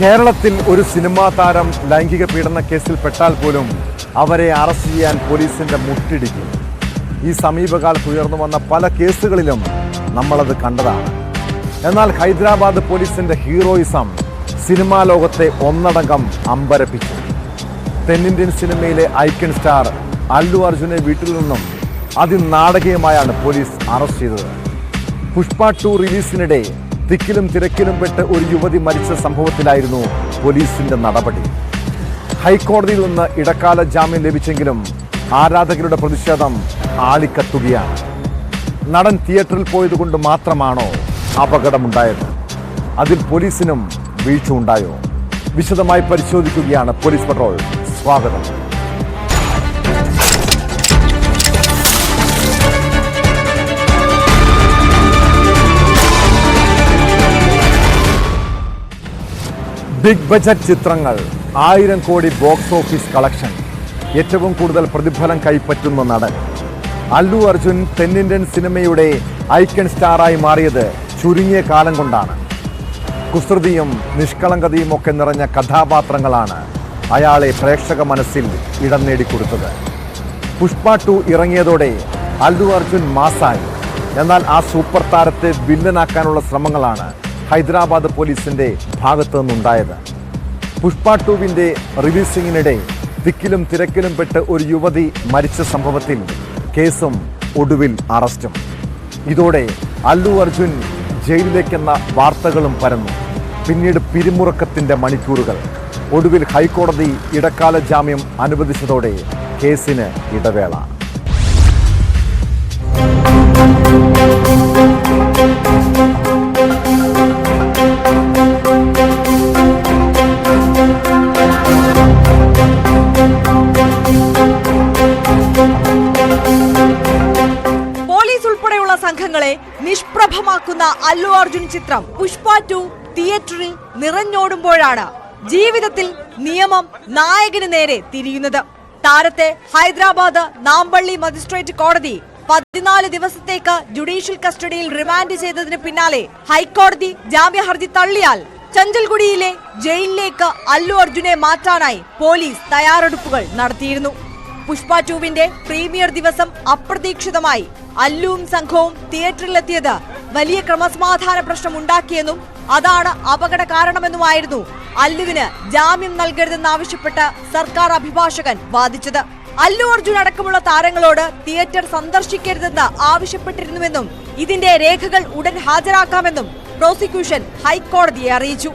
കേരളത്തിൽ ഒരു സിനിമാ താരം ലൈംഗിക പീഡന കേസിൽ പെട്ടാൽ പോലും അവരെ അറസ്റ്റ് ചെയ്യാൻ പോലീസിന്റെ മുട്ടിടിക്കും. ഈ സമീപകാലത്ത് ഉയർന്നു വന്ന പല കേസുകളിലും നമ്മളത് കണ്ടതാണ്. എന്നാൽ ഹൈദരാബാദ് പോലീസിന്റെ ഹീറോയിസം സിനിമാ ലോകത്തെ ഒന്നടങ്കം അമ്പരപ്പിച്ചു. തെന്നിന്ത്യൻ സിനിമയിലെ ഐക്കൺ സ്റ്റാർ അല്ലു അർജുനെ വീട്ടിൽ നിന്നും അതിനാടകീയമായാണ് പോലീസ് അറസ്റ്റ് ചെയ്തത്. പുഷ്പ 2 റിലീസിനിടെ തിക്കിലും തിരക്കിലും പെട്ട് ഒരു യുവതി മരിച്ച സംഭവത്തിലായിരുന്നു പോലീസിന്റെ നടപടി. ഹൈക്കോടതിയിൽ നിന്ന് ഇടക്കാല ജാമ്യം ലഭിച്ചെങ്കിലും ആരാധകരുടെ പ്രതിഷേധം ആളിക്കത്തുകയാണ്. നടൻ തിയേറ്ററിൽ പോയതുകൊണ്ട് മാത്രമാണോ അപകടമുണ്ടായത്? അതിൽ പോലീസിനും വീഴ്ച ഉണ്ടായോ? വിശദമായി പരിശോധിക്കുകയാണ് പോലീസ് പട്രോൾ. സ്വാഗതം. ബിഗ് ബജറ്റ് ചിത്രങ്ങൾ, 1000 കോടി ബോക്സ് ഓഫീസ് കളക്ഷൻ, ഏറ്റവും കൂടുതൽ പ്രതിഫലം കൈപ്പറ്റുന്ന നടൻ അല്ലു അർജുൻ തെന്നിന്ത്യൻ സിനിമയുടെ ഐക്കൺ സ്റ്റാറായി മാറിയത് ചുരുങ്ങിയ കാലം കൊണ്ടാണ്. കുസൃതിയും നിഷ്കളങ്കതയും ഒക്കെ നിറഞ്ഞ കഥാപാത്രങ്ങളാണ് അയാളെ പ്രേക്ഷക മനസ്സിൽ ഇടം നേടിക്കൊടുത്തത്. പുഷ്പ 2 ഇറങ്ങിയതോടെ അല്ലു അർജുൻ മാസായി. എന്നാൽ ആ സൂപ്പർ താരത്തെ വില്ലനാക്കാനുള്ള ശ്രമങ്ങളാണ് ഹൈദരാബാദ് പോലീസിന്റെ ഭാഗത്തു നിന്നുണ്ടായത്. പുഷ്പ 2വിന്റെ റിലീസിങ്ങിനിടെ തിക്കിലും തിരക്കിലും പെട്ട് ഒരു യുവതി മരിച്ച സംഭവത്തിൽ കേസും ഒടുവിൽ അറസ്റ്റും. ഇതോടെ അല്ലു അർജുൻ ജയിലിലേക്കെന്ന വാർത്തകളും പരന്നു. പിന്നീട് പിരിമുറുക്കത്തിന്റെ മണിക്കൂറുകൾ. ഒടുവിൽ ഹൈക്കോടതി ഇടക്കാല ജാമ്യം അനുവദിച്ചതോടെ കേസിന് ഇടവേള. സംഘങ്ങളെ നിഷ്പ്രഭമാക്കുന്ന അല്ലു അർജുൻ ചിത്രം പുഷ്പ 2 തിയേറ്ററിൽ നിറഞ്ഞോടുമ്പോഴാണ് ജീവിതത്തിൽ നിയമം നായകന് നേരെ തിരിയുന്നത്. താരത്തെ ഹൈദരാബാദ് നാംപള്ളി മജിസ്ട്രേറ്റ് കോടതി 14 ദിവസത്തേക്ക് ജുഡീഷ്യൽ കസ്റ്റഡിയിൽ റിമാൻഡ് ചെയ്തതിന് പിന്നാലെ ഹൈക്കോടതി ജാമ്യ ഹർജി തള്ളിയാൽ ചഞ്ചൽഗുഡിയിലെ ജയിലിലേക്ക് അല്ലു അർജുനെ മാറ്റാനായി പോലീസ് തയ്യാറെടുപ്പുകൾ നടത്തിയിരുന്നു. പുഷ്പ 2വിന്റെ പ്രീമിയർ ദിവസം അപ്രതീക്ഷിതമായി അല്ലുവും സംഘവും തിയേറ്ററിലെത്തിയത് വലിയ ക്രമസമാധാന പ്രശ്നം ഉണ്ടാക്കിയെന്നും അതാണ് അപകട കാരണമെന്നുമായിരുന്നു അല്ലുവിന് ജാമ്യം നൽകരുതെന്നാവശ്യപ്പെട്ട് സർക്കാർ അഭിഭാഷകൻ വാദിച്ചത്. അല്ലു അർജുൻ അടക്കമുള്ള താരങ്ങളോട് തിയേറ്റർ സന്ദർശിക്കരുതെന്ന് ആവശ്യപ്പെട്ടിരുന്നുവെന്നും ഇതിന്റെ രേഖകൾ ഉടൻ ഹാജരാക്കാമെന്നും പ്രോസിക്യൂഷൻ ഹൈക്കോടതിയെ അറിയിച്ചു.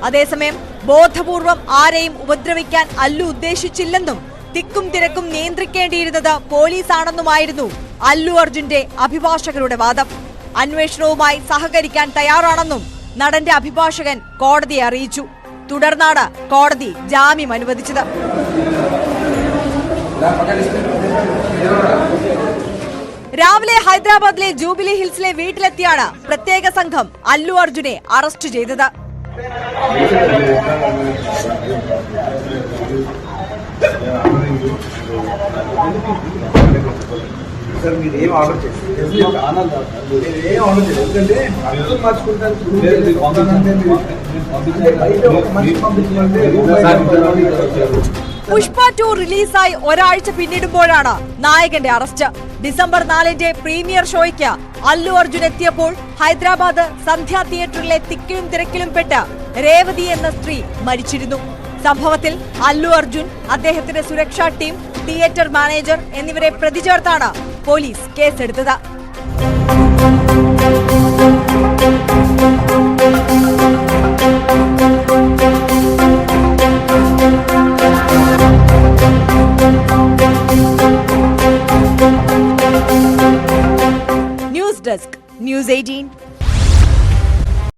അതേസമയം ബോധപൂർവം ആരെയും ഉപദ്രവിക്കാൻ അല്ലു ഉദ്ദേശിച്ചില്ലെന്നും തിക്കും തിരക്കും നിയന്ത്രിക്കേണ്ടിയിരുന്നത് പോലീസാണെന്നുമായിരുന്നു അല്ലു അർജുന്റെ അഭിഭാഷകരുടെ വാദം. അന്വേഷണവുമായി സഹകരിക്കാൻ തയ്യാറാണെന്നും നടന്റെ അഭിഭാഷകൻ കോടതിയെ അറിയിച്ചു. തുടർന്നാണ് കോടതി ജാമ്യം അനുവദിച്ചത്. രാവിലെ ഹൈദരാബാദിലെ ജൂബിലി ഹിൽസിലെ വീട്ടിലെത്തിയാണ് പ്രത്യേക സംഘം അല്ലു അർജുനെ അറസ്റ്റ് ചെയ്തത്. പുഷ്പ 2 റിലീസായി ഒരാഴ്ച പിന്നിടുമ്പോഴാണ് നായകന്റെ അറസ്റ്റ്. ഡിസംബർ 4 പ്രീമിയർ ഷോയ്ക്ക് അല്ലു അർജുൻ എത്തിയപ്പോൾ ഹൈദരാബാദ് സന്ധ്യ തിയേറ്ററിലെ തിക്കിലും തിരക്കിലും പെട്ട് രേവതി എന്ന സ്ത്രീ മരിച്ചിരുന്നു. സംഭവത്തിൽ അല്ലു അർജുൻ, അദ്ദേഹത്തിന്റെ സുരക്ഷാ ടീം, തിയേറ്റർ മാനേജർ എന്നിവരെ പ്രതി ചേർത്താണ് പോലീസ് കേസെടുത്തത്. News desk, News 18.